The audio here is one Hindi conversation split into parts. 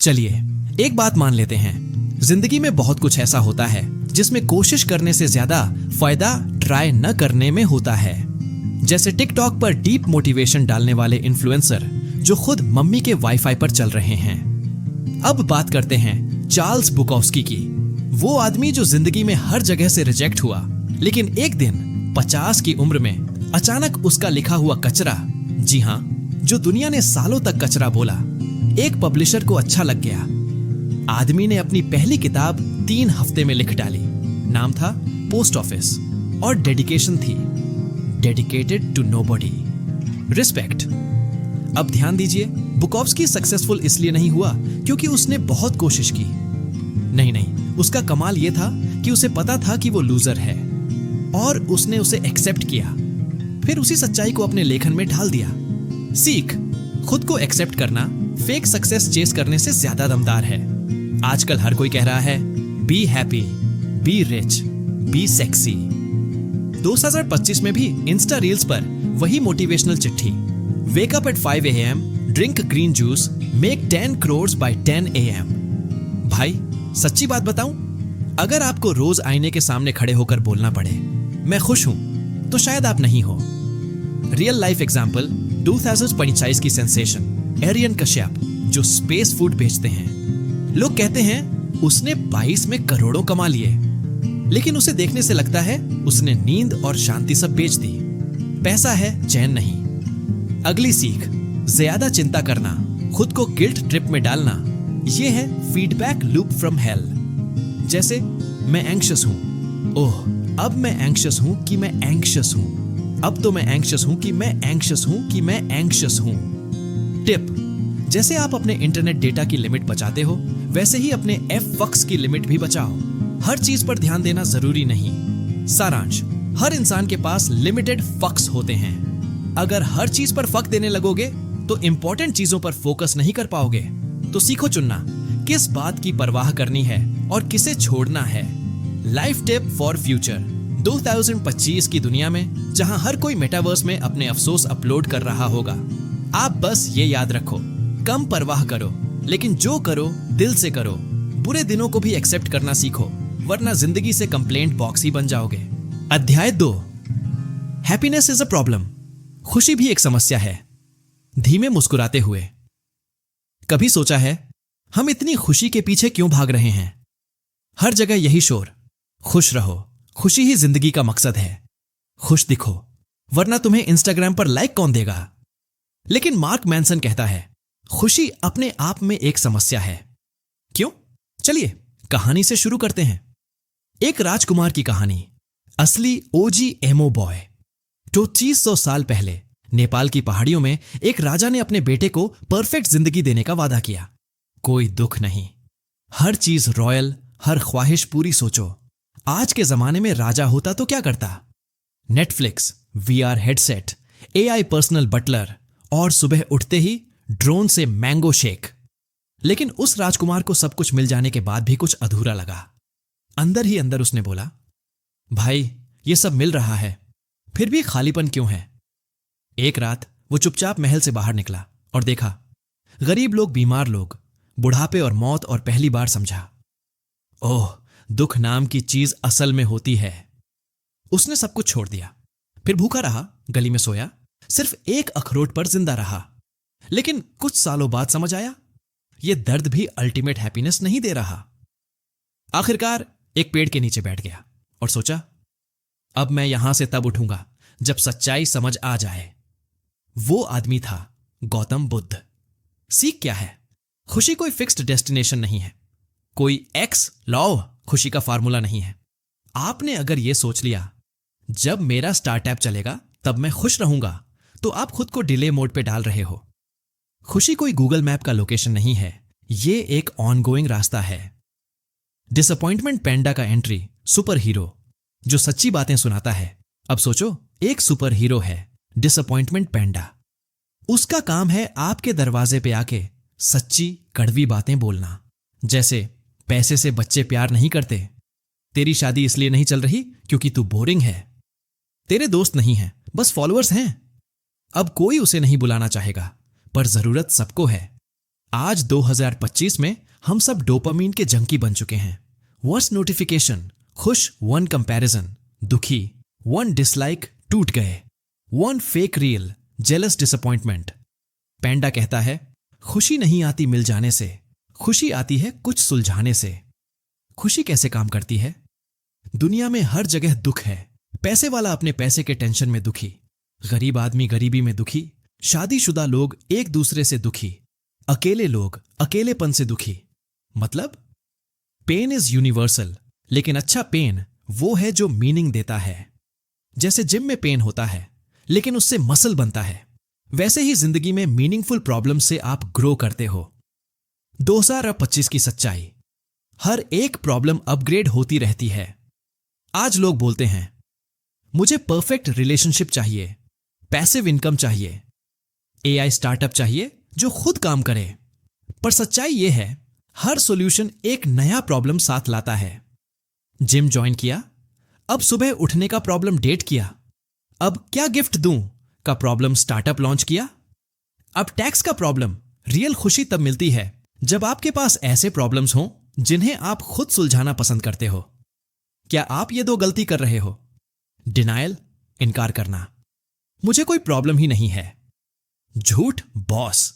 चलिए एक बात मान लेते हैं, जिंदगी में बहुत कुछ ऐसा होता है जिसमें कोशिश करने से ज्यादा फायदा ट्राई न करने में होता है। जैसे टिकटॉक पर डीप मोटिवेशन डालने वाले इन्फ्लुएंसर जो खुद मम्मी के वाईफाई पर चल रहे हैं। अब बात करते हैं चार्ल्स बुकोव्स्की की, वो आदमी जो जिंदगी में हर जगह से रिजेक्ट हुआ, लेकिन एक दिन 50 की उम्र में अचानक उसका लिखा हुआ कचरा, जी हाँ, जो दुनिया ने सालों तक कचरा बोला, एक पब्लिशर को अच्छा लग गया। आदमी ने अपनी पहली किताब 3 हफ्ते में लिख डाली। नाम था पोस्ट ऑफिस और डेडिकेशन थी डेडिकेटेड टू नोबडी, रिस्पेक्ट। अब ध्यान दीजिए, बुकोव्स्की सक्सेसफुल इसलिए नहीं हुआ क्योंकि उसने बहुत कोशिश की। नहीं, उसका कमाल यह था कि उसे पता था कि वो लूजर है और उसने उसे एक्सेप्ट किया, फिर उसी सच्चाई को अपने लेखन में ढाल दिया। सीख, खुद को एक्सेप्ट करना फेक सक्सेस चेस करने से ज्यादा दमदार है। आजकल हर कोई कह रहा है be happy, be rich, be sexy. 2025 में भी इंस्टा रील्स पर वही मोटिवेशनल चिट्ठी, wake up at 5 AM, drink green juice, make 10 crores by 10 AM। भाई सच्ची बात बताऊं, अगर आपको रोज आईने के सामने खड़े होकर बोलना पड़े मैं खुश हूं, तो शायद आप नहीं हो। रियल लाइफ एग्जांपल 2025 की सेंसेशन एरियन कश्यप जो स्पेस फूड बेचते हैं। लोग कहते हैं उसने 22 में करोड़ों कमा लिए, लेकिन उसे देखने से लगता है उसने नींद और शांति सब बेच दी। पैसा है, चैन नहीं। अगली सीख, ज्यादा चिंता करना, खुद को गिल्ट ट्रिप में डालना, यह है फीडबैक लूप फ्रॉम हेल। जैसे मैं एंग्शियस हूं, ओह अब मैं एंग्शियस हूं कि मैं एंग्शियस हूं, अब तो मैं एंग्शियस हूं कि मैं एंग्शियस हूं कि मैं एंग्शियस हूं। टिप, जैसे आप अपने इंटरनेट डेटा की लिमिट बचाते हो, वैसे ही अपने फक्स की लिमिट भी बचाओ। हर चीज पर ध्यान देना जरूरी नहीं। सारांश, हर इंसान के पास लिमिटेड फक्स होते हैं। अगर हर चीज पर फक देने लगोगे तो इंपॉर्टेंट चीजों पर फोकस नहीं कर पाओगे। तो सीखो चुनना, किस बात की परवाह करनी है और किसे छोड़ना है। Life tip for future. 2025 की दुनिया में जहां हर कोई मेटावर्स में अपने अफसोस अपलोड कर रहा होगा, आप बस ये याद रखो, कम परवाह करो, लेकिन जो करो दिल से करो। बुरे दिनों को भी एक्सेप्ट करना सीखो, वरना जिंदगी से कंप्लेंट बॉक्स ही बन जाओगे। अध्याय 2, हैप्पीनेस इज अ प्रॉब्लम। खुशी भी एक समस्या है। धीमे मुस्कुराते हुए। कभी सोचा है हम इतनी खुशी के पीछे क्यों भाग रहे हैं? हर जगह यही शोर, खुश रहो, खुशी ही जिंदगी का मकसद है, खुश दिखो, वरना तुम्हें इंस्टाग्राम पर लाइक कौन देगा। लेकिन मार्क मैनसन कहता है खुशी अपने आप में एक समस्या है। क्यों? चलिए कहानी से शुरू करते हैं। एक राजकुमार की कहानी, असली ओजी एमो बॉय। 2500 साल पहले नेपाल की पहाड़ियों में एक राजा ने अपने बेटे को परफेक्ट जिंदगी देने का वादा किया। कोई दुख नहीं, हर चीज रॉयल, हर ख्वाहिश पूरी। सोचो आज के जमाने में राजा होता तो क्या करता? Netflix, VR headset, AI personal butler और सुबह उठते ही ड्रोन से मैंगो शेक। लेकिन उस राजकुमार को सब कुछ मिल जाने के बाद भी कुछ अधूरा लगा। अंदर ही अंदर उसने बोला, भाई ये सब मिल रहा है, फिर भी खालीपन क्यों है? एक रात वो चुपचाप महल से बाहर निकला और देखा गरीब लोग, बीमार लोग, बुढ़ापे और मौत, और पहली बार समझा, ओह दुख नाम की चीज असल में होती है। उसने सब कुछ छोड़ दिया, फिर भूखा रहा, गली में सोया, सिर्फ एक अखरोट पर जिंदा रहा। लेकिन कुछ सालों बाद समझ आया यह दर्द भी अल्टीमेट हैप्पीनेस नहीं दे रहा। आखिरकार एक पेड़ के नीचे बैठ गया और सोचा, अब मैं यहां से तब उठूंगा जब सच्चाई समझ आ जाए। वो आदमी था गौतम बुद्ध। सीख क्या है? खुशी कोई फिक्स्ड डेस्टिनेशन नहीं है, कोई एक्स लॉ खुशी का फार्मूला नहीं है। आपने अगर यह सोच लिया जब मेरा स्टार्टअप चलेगा तब मैं खुश रहूंगा, तो आप खुद को डिले मोड पे डाल रहे हो। खुशी कोई गूगल मैप का लोकेशन नहीं है, यह एक ऑनगोइंग रास्ता है। डिसअपॉइंटमेंट पैंडा का एंट्री, सुपर हीरो जो सच्ची बातें सुनाता है। अब सोचो, एक सुपर हीरो है डिसअपॉइंटमेंट पैंडा। उसका काम है आपके दरवाजे पे आके सच्ची कड़वी बातें बोलना, जैसे पैसे से बच्चे प्यार नहीं करते, तेरी शादी इसलिए नहीं चल रही क्योंकि तू बोरिंग है, तेरे दोस्त नहीं हैं, बस फॉलोअर्स हैं। अब कोई उसे नहीं बुलाना चाहेगा, पर जरूरत सबको है। आज 2025 में हम सब डोपामीन के जंकी बन चुके हैं। वर्स्ट नोटिफिकेशन खुश, वन कंपैरिजन दुखी, वन डिसलाइक टूट गए, one fake reel jealous disappointment. Panda कहता है खुशी नहीं आती मिल जाने से, खुशी आती है कुछ सुलझाने से। खुशी कैसे काम करती है? दुनिया में हर जगह दुख है। पैसे वाला अपने पैसे के टेंशन में दुखी, गरीब आदमी गरीबी में दुखी, शादीशुदा लोग एक दूसरे से दुखी, अकेले लोग अकेलेपन से दुखी। मतलब पेन इज यूनिवर्सल, लेकिन अच्छा पेन वो है जो मीनिंग देता है। जैसे जिम में पेन होता है लेकिन उससे मसल बनता है, वैसे ही जिंदगी में मीनिंगफुल प्रॉब्लम से आप ग्रो करते हो। 2025 की सच्चाई, हर एक प्रॉब्लम अपग्रेड होती रहती है। आज लोग बोलते हैं मुझे परफेक्ट रिलेशनशिप चाहिए, पैसिव इनकम चाहिए, एआई स्टार्टअप चाहिए जो खुद काम करे। पर सच्चाई यह है हर सॉल्यूशन एक नया प्रॉब्लम साथ लाता है। जिम ज्वाइन किया, अब सुबह उठने का प्रॉब्लम डेट किया। अब क्या गिफ्ट दूं का प्रॉब्लम स्टार्टअप लॉन्च किया। अब टैक्स का प्रॉब्लम। रियल खुशी तब मिलती है जब आपके पास ऐसे प्रॉब्लम्स हों जिन्हें आप खुद सुलझाना पसंद करते हो। क्या आप ये दो गलती कर रहे हो? डिनायल, इनकार करना, मुझे कोई प्रॉब्लम ही नहीं है। झूठ बॉस,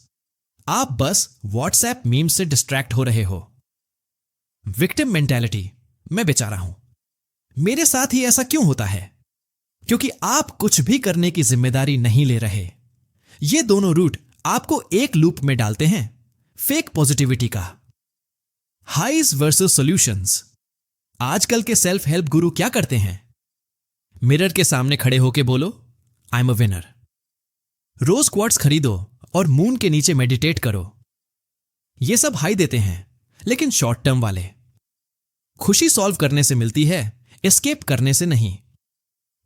आप बस व्हाट्सएप मीम से डिस्ट्रैक्ट हो रहे हो। विक्टिम मेंटालिटी, मैं बेचारा हूं, मेरे साथ ही ऐसा क्यों होता है? क्योंकि आप कुछ भी करने की जिम्मेदारी नहीं ले रहे। ये दोनों रूट आपको एक लूप में डालते हैं, फेक पॉजिटिविटी का। Hypes versus solutions. आजकल के सेल्फ हेल्प गुरु क्या करते हैं? मिरर के सामने खड़े होके बोलो I am a winner. Rose quartz खरीदो और मून के नीचे मेडिटेट करो। ये सब हाई देते हैं, लेकिन शॉर्ट टर्म वाले। खुशी सॉल्व करने से मिलती है, एस्केप करने से नहीं।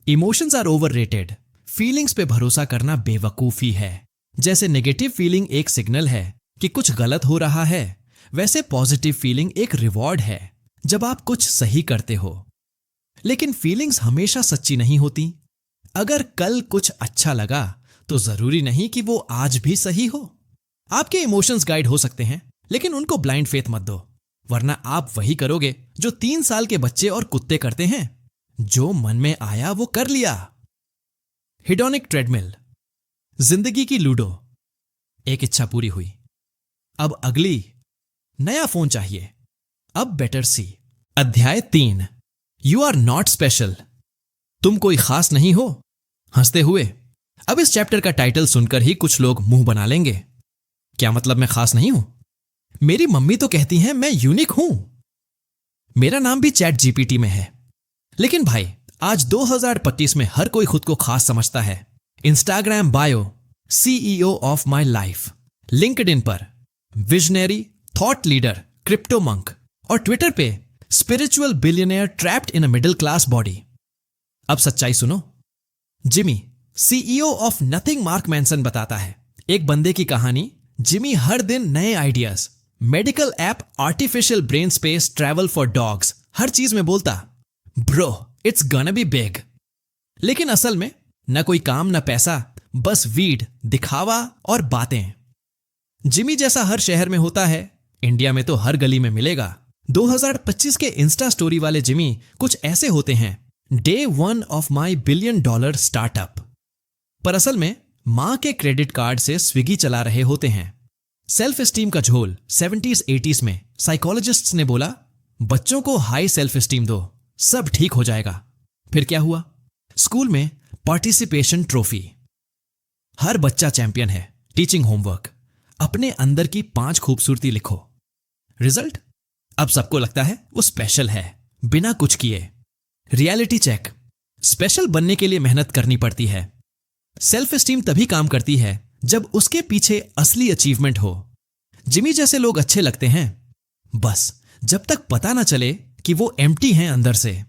Emotions are overrated. फीलिंग्स पे भरोसा करना बेवकूफी है। जैसे नेगेटिव फीलिंग एक सिग्नल है कि कुछ गलत हो रहा है, वैसे पॉजिटिव फीलिंग एक रिवॉर्ड है जब आप कुछ सही करते हो। लेकिन फीलिंग्स हमेशा सच्ची नहीं होती। अगर कल कुछ अच्छा लगा तो जरूरी नहीं कि वो आज भी सही हो। आपके इमोशंस गाइड हो सकते हैं, लेकिन उनको ब्लाइंड फेथ मत दो, वरना आप वही करोगे जो 3 साल के बच्चे और कुत्ते करते हैं। जो मन में आया वो कर लिया। हिडोनिक ट्रेडमिल। जिंदगी की लूडो। एक इच्छा पूरी हुई, अब अगली। नया फोन चाहिए, अब बेटर सी। अध्याय 3, यू आर नॉट स्पेशल। तुम कोई खास नहीं हो। हंसते हुए। अब इस चैप्टर का टाइटल सुनकर ही कुछ लोग मुंह बना लेंगे। क्या मतलब मैं खास नहीं हूं? मेरी मम्मी तो कहती हैं मैं यूनिक हूं। मेरा नाम भी चैट जीपीटी में है। लेकिन भाई, आज 2025 में हर कोई खुद को खास समझता है। Instagram bio, CEO of my life. LinkedIn पर visionary, thought leader, crypto monk. और ट्विटर पे spiritual billionaire trapped in a middle class body. अब सच्चाई सुनो। Jimmy, CEO of nothing Mark Manson बताता है एक बंदे की कहानी। जिमी हर दिन नए ideas, medical app, artificial brain space, travel for dogs, हर चीज में बोलता bro it's gonna be big. लेकिन असल में न कोई काम न पैसा, बस वीड, दिखावा और बातें। जिमी जैसा हर शहर में होता है, इंडिया में तो हर गली में मिलेगा। 2025 के इंस्टा स्टोरी वाले जिमी कुछ ऐसे होते हैं। Day 1 of my $1 billion startup. पर असल में मां के क्रेडिट कार्ड से स्विगी चला रहे होते हैं। सेल्फ एस्टीम का झोल 70s 80s में साइकोलॉजिस्ट्स ने बोला बच्चों को हाई सेल्फ एस्टीम दो, सब ठीक हो जाएगा। फिर क्या हुआ? स्कूल में पार्टिसिपेशन ट्रॉफी, हर बच्चा चैंपियन है। टीचिंग होमवर्क, अपने अंदर की 5 खूबसूरती लिखो। रिजल्ट? अब सबको लगता है वो स्पेशल है, बिना कुछ किए। रियलिटी चेक, स्पेशल बनने के लिए मेहनत करनी पड़ती है। सेल्फ एस्टीम तभी काम करती है जब उसके पीछे असली अचीवमेंट हो। जिमी जैसे लोग अच्छे लगते हैं, बस जब तक पता ना चले कि वो एम्प्टी हैं अंदर से।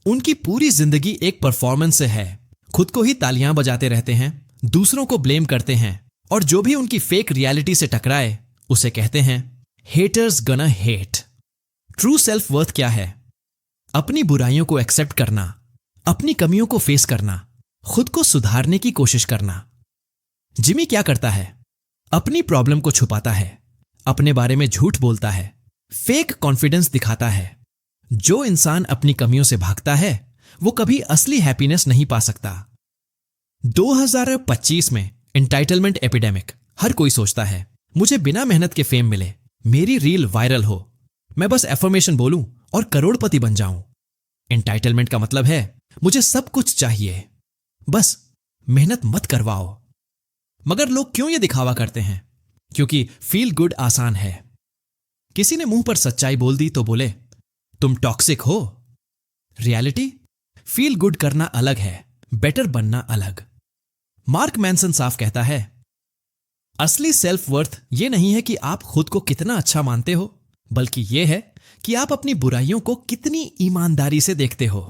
उनकी पूरी जिंदगी एक परफॉर्मेंस से है। खुद को ही तालियां बजाते रहते हैं, दूसरों को ब्लेम करते हैं, और जो भी उनकी फेक रियलिटी से टकराए उसे कहते हैं हेटर्स गना हेट। ट्रू सेल्फ वर्थ क्या है? अपनी बुराइयों को एक्सेप्ट करना, अपनी कमियों को फेस करना, खुद को सुधारने की कोशिश करना। जिमी क्या करता है? अपनी प्रॉब्लम को छुपाता है, अपने बारे में झूठ बोलता है, फेक कॉन्फिडेंस दिखाता है। जो इंसान अपनी कमियों से भागता है वो कभी असली हैप्पीनेस नहीं पा सकता। 2025 में एंटाइटलमेंट एपिडेमिक। हर कोई सोचता है मुझे बिना मेहनत के फेम मिले, मेरी रील वायरल हो, मैं बस एफर्मेशन बोलूं और करोड़पति बन जाऊं। एंटाइटलमेंट का मतलब है मुझे सब कुछ चाहिए, बस मेहनत मत करवाओ। मगर लोग क्यों ये दिखावा करते हैं? क्योंकि फील गुड आसान है। किसी ने मुंह पर सच्चाई बोल दी तो बोले तुम टॉक्सिक हो। रियलिटी, फील गुड करना अलग है, बेटर बनना अलग। मार्क मैनसन साफ कहता है असली सेल्फ वर्थ ये नहीं है कि आप खुद को कितना अच्छा मानते हो, बल्कि यह है कि आप अपनी बुराइयों को कितनी ईमानदारी से देखते हो।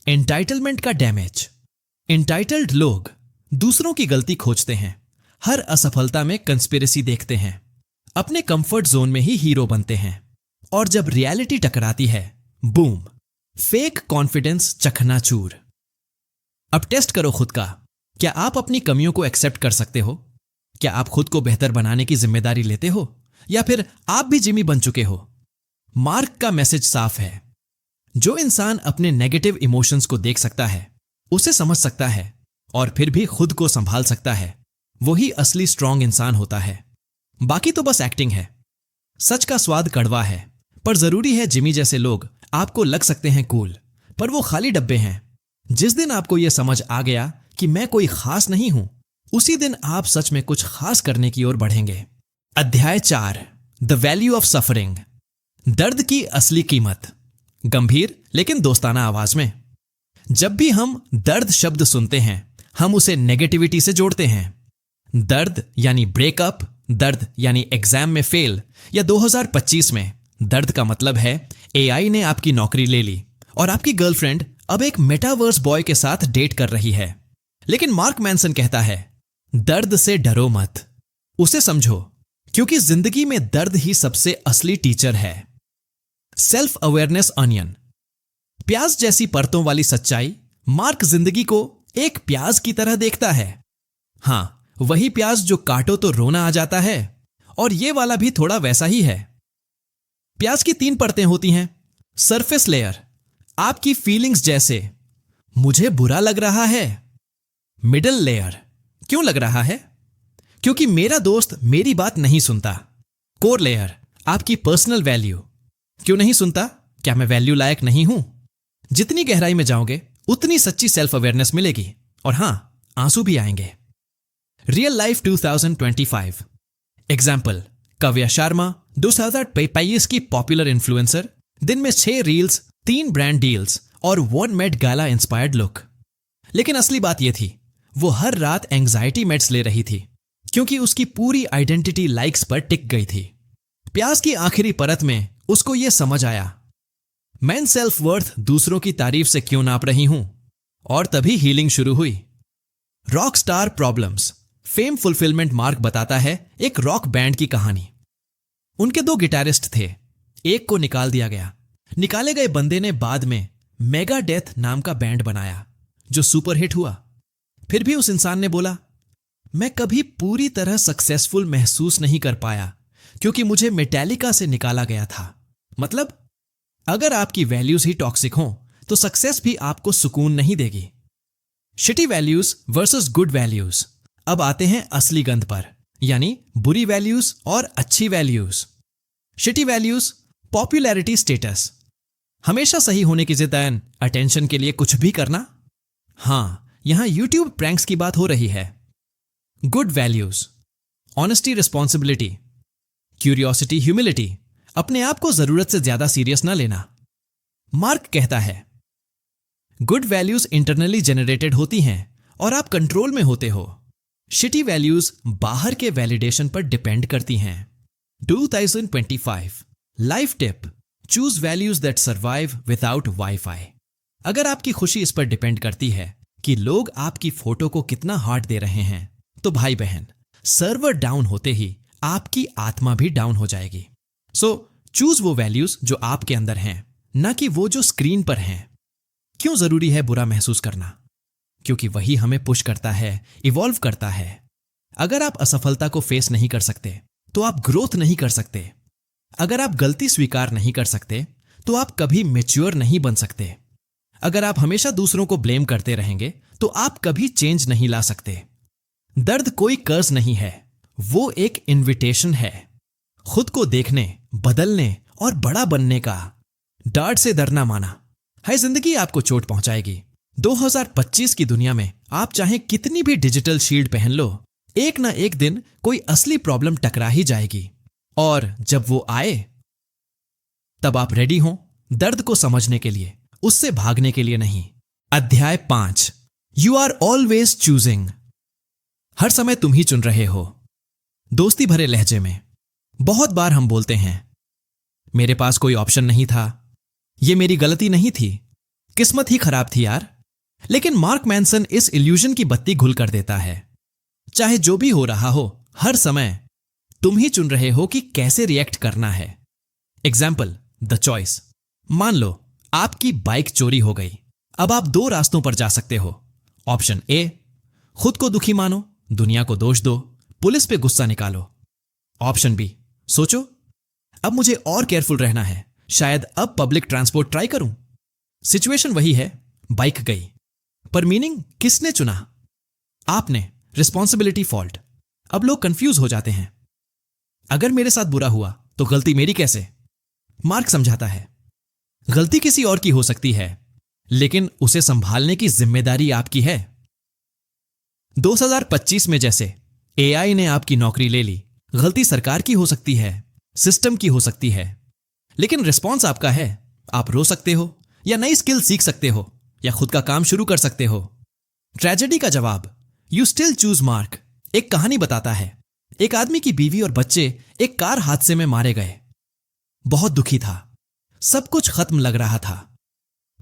एंटाइटलमेंट का डैमेज। एंटाइटल्ड लोग दूसरों की गलती खोजते हैं, हर असफलता में कंस्पिरेसी देखते हैं, अपने कंफर्ट जोन में ही हीरो बनते हैं, और जब रियलिटी टकराती है, बूम, फेक कॉन्फिडेंस चकनाचूर। अब टेस्ट करो खुद का। क्या आप अपनी कमियों को एक्सेप्ट कर सकते हो? क्या आप खुद को बेहतर बनाने की जिम्मेदारी लेते हो, या फिर आप भी जिमी बन चुके हो? मार्क का मैसेज साफ है, जो इंसान अपने नेगेटिव इमोशंस को देख सकता है, उसे समझ सकता है और फिर भी खुद को संभाल सकता है, वही असली स्ट्रांग इंसान होता है। बाकी तो बस एक्टिंग है। सच का स्वाद कड़वा है, पर जरूरी है जिमी जैसे लोग आपको लग सकते हैं कूल, पर वो खाली डब्बे हैं। जिस दिन आपको यह समझ आ गया कि मैं कोई खास नहीं हूं, उसी दिन आप सच में कुछ खास करने की ओर बढ़ेंगे। अध्याय 4, द वैल्यू ऑफ सफरिंग। दर्द की असली कीमत। गंभीर लेकिन दोस्ताना आवाज में। जब भी हम दर्द शब्द सुनते हैं, हम उसे नेगेटिविटी से जोड़ते हैं। दर्द यानी ब्रेकअप, दर्द यानी एग्जाम में फेल, या 2025 में दर्द का मतलब है एआई ने आपकी नौकरी ले ली और आपकी गर्लफ्रेंड अब एक मेटावर्स बॉय के साथ डेट कर रही है। लेकिन मार्क मैनसन कहता है दर्द से डरो मत, उसे समझो, क्योंकि जिंदगी में दर्द ही सबसे असली टीचर है। Self awareness onion. प्याज जैसी परतों वाली सच्चाई। मार्क जिंदगी को एक प्याज की तरह देखता है। हां, वही प्याज जो काटो तो रोना आ जाता है, और ये वाला भी थोड़ा वैसा ही है। प्याज की 3 परतें होती हैं। सरफेस लेयर, आपकी फीलिंग्स जैसे मुझे बुरा लग रहा है। मिडल लेयर, क्यों लग रहा है? क्योंकि मेरा दोस्त मेरी बात नहीं सुनता। कोर लेयर, आपकी पर्सनल वैल्यू, क्यों नहीं सुनता? क्या मैं वैल्यू लायक नहीं हूं? जितनी गहराई में जाओगे उतनी सच्ची सेल्फ अवेयरनेस मिलेगी, और हां, आंसू भी आएंगे। Real life 2025 example, Kavya Sharma 2025 की पॉपुलर इन्फ्लुएंसर, दिन में 6 रील्स, 3 ब्रांड डील्स और 1 मेट गाला इंस्पायर्ड लुक। लेकिन असली बात यह थी, वो हर रात एंग्जाइटी मेड्स ले रही थी, क्योंकि उसकी पूरी आइडेंटिटी लाइक्स पर टिक गई थी। प्याज की आखिरी परत में उसको यह समझ आया, मैं सेल्फ वर्थ दूसरों की तारीफ से क्यों नाप रही हूं, और तभी हीलिंग शुरू हुई। Rock star problems. Fame fulfilment. Mark बताता है एक रॉक बैंड की कहानी। उनके 2 गिटारिस्ट थे, एक को निकाल दिया गया। निकाले गए बंदे ने बाद में मेगा डेथ नाम का बैंड बनाया, जो सुपरहिट हुआ। फिर भी उस इंसान ने बोला, मैं कभी पूरी तरह सक्सेसफुल महसूस नहीं कर पाया, क्योंकि मुझे मेटालिका से निकाला गया था। मतलब, अगर आपकी वैल्यूज ही टॉक्सिक हों, तो सक्सेस भी आपको सुकून नहीं देगी। Shitty values versus good values. अब आते हैं असली गंध पर, यानी बुरी वैल्यूज और अच्छी values. Shitty values, popularity status, हमेशा सही होने की जिद, अटेंशन के लिए कुछ भी करना। हां, यहां यूट्यूब प्रैंक्स की बात हो रही है। Good values, honesty, responsibility, curiosity, humility, अपने आप को जरूरत से ज्यादा सीरियस ना लेना। मार्क कहता है गुड वैल्यूज इंटरनली जनरेटेड होती हैं और आप कंट्रोल में होते हो। शिटी वैल्यूज बाहर के वैलिडेशन पर डिपेंड करती हैं। 2025 life tip, choose values that survive without wifi. अगर आपकी खुशी इस पर डिपेंड करती है कि लोग आपकी फोटो को कितना हार्ट दे रहे हैं, तो भाई बहन, सर्वर डाउन होते ही आपकी आत्मा भी डाउन हो जाएगी। सो चूज वो वैल्यूज जो आपके अंदर हैं, ना कि वो जो स्क्रीन पर हैं। क्यों जरूरी है बुरा महसूस करना? क्योंकि वही हमें पुश करता है, इवॉल्व करता है। अगर आप असफलता को फेस नहीं कर सकते, तो आप ग्रोथ नहीं कर सकते। अगर आप गलती स्वीकार नहीं कर सकते तो आप कभी मैच्योर नहीं बन सकते। अगर आप हमेशा दूसरों को ब्लेम करते रहेंगे तो आप कभी चेंज नहीं ला सकते। दर्द कोई कर्ज नहीं है, वो एक इनविटेशन है खुद को देखने, बदलने और बड़ा बनने का। डार्ट से डरना माना है जिंदगी आपको चोट पहुंचाएगी। 2025 की दुनिया में आप चाहे कितनी भी डिजिटल शील्ड पहन लो, एक ना एक दिन कोई असली प्रॉब्लम टकरा ही जाएगी। और जब वो आए तब आप रेडी हो दर्द को समझने के लिए, उससे भागने के लिए नहीं। अध्याय 5, यू आर ऑलवेज चूजिंग। हर समय तुम ही चुन रहे हो। दोस्ती भरे लहजे में बहुत बार हम बोलते हैं, मेरे पास कोई ऑप्शन नहीं था, ये मेरी गलती नहीं थी, किस्मत ही खराब थी यार। लेकिन मार्क मैनसन इस इल्यूजन की बत्ती घुल कर देता है। चाहे जो भी हो रहा हो, हर समय तुम ही चुन रहे हो कि कैसे रिएक्ट करना है। Example, the choice. मान लो आपकी बाइक चोरी हो गई। अब आप दो रास्तों पर जा सकते हो। ऑप्शन ए, खुद को दुखी मानो, दुनिया को दोष दो, पुलिस पे गुस्सा निकालो। ऑप्शन बी, सोचो अब मुझे और केयरफुल रहना है, शायद अब पब्लिक ट्रांसपोर्ट ट्राई करूं। सिचुएशन वही है, बाइक गई, पर मीनिंग किसने चुना? आपने। Responsibility fault. अब लोग कंफ्यूज हो जाते हैं, अगर मेरे साथ बुरा हुआ तो गलती मेरी कैसे? मार्क समझाता है, गलती किसी और की हो सकती है, लेकिन उसे संभालने की जिम्मेदारी आपकी है। 2025 में जैसे एआई ने आपकी नौकरी ले ली, गलती सरकार की हो सकती है, सिस्टम की हो सकती है, लेकिन रिस्पॉन्स आपका है। आप रो सकते हो, या नई स्किल सीख सकते हो, या खुद का काम शुरू कर सकते हो। ट्रेजेडी का जवाब, यू स्टिल चूज मार्क, एक कहानी बताता है। एक आदमी की बीवी और बच्चे एक कार हादसे में मारे गए। बहुत दुखी था, सब कुछ खत्म लग रहा था,